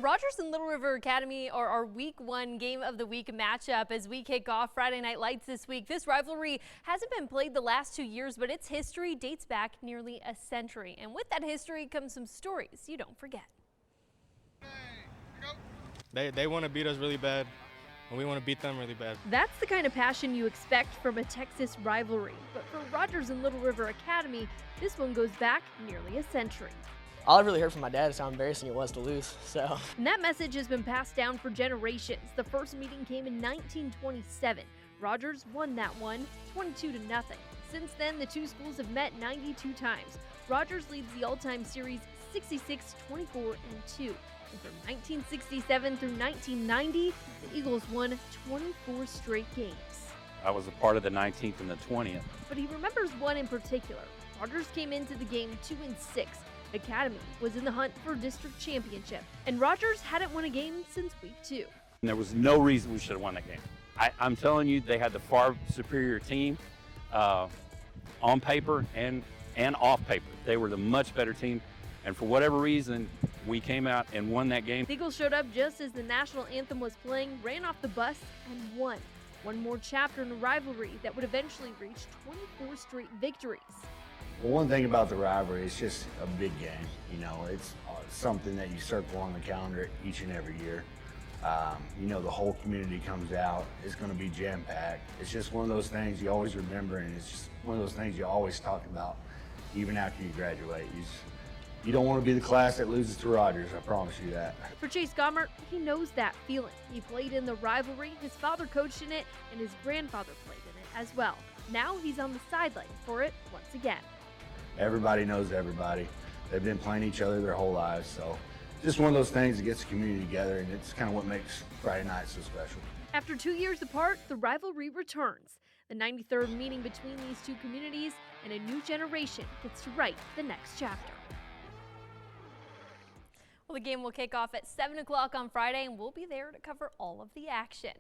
Rogers and Little River Academy are our week 1 game of the week matchup as we kick off Friday Night Lights this week. This rivalry hasn't been played the last 2 years, but its history dates back nearly a century. And with that history comes some stories you don't forget. They want to beat us really bad, and we want to beat them really bad. That's the kind of passion you expect from a Texas rivalry. But for Rogers and Little River Academy, this one goes back nearly a century. All I really heard from my dad is how embarrassing it was to lose, so. And that message has been passed down for generations. The first meeting came in 1927. Rogers won that one, 22-0. Since then, the two schools have met 92 times. Rogers leads the all-time series 66-24-2. And from 1967 through 1990, the Eagles won 24 straight games. I was a part of the 19th and the 20th. But he remembers one in particular. Rogers came into the game 2-6. Academy was in the hunt for district championship, and Rogers hadn't won a game since week 2. And there was no reason we should have won that game. I'm telling you, they had the far superior team on paper and off paper. They were the much better team, and for whatever reason, we came out and won that game. The Eagles showed up just as the national anthem was playing, ran off the bus, and won. One more chapter in a rivalry that would eventually reach 24 straight victories. Well, one thing about the rivalry, it's just a big game. You know, it's something that you circle on the calendar each and every year. You know, the whole community comes out. It's going to be jam-packed. It's just one of those things you always remember, and it's just one of those things you always talk about, even after you graduate. You don't want to be the class that loses to Rogers, I promise you that. For Chase Gommert, he knows that feeling. He played in the rivalry, his father coached in it, and his grandfather played in it as well. Now he's on the sideline for it once again. Everybody knows everybody. They've been playing each other their whole lives, so just one of those things that gets the community together, and it's kind of what makes Friday night so special. After 2 years apart, the rivalry returns. The 93rd meeting between these two communities, and a new generation gets to write the next chapter. Well, the game will kick off at 7 o'clock on Friday, and we'll be there to cover all of the action.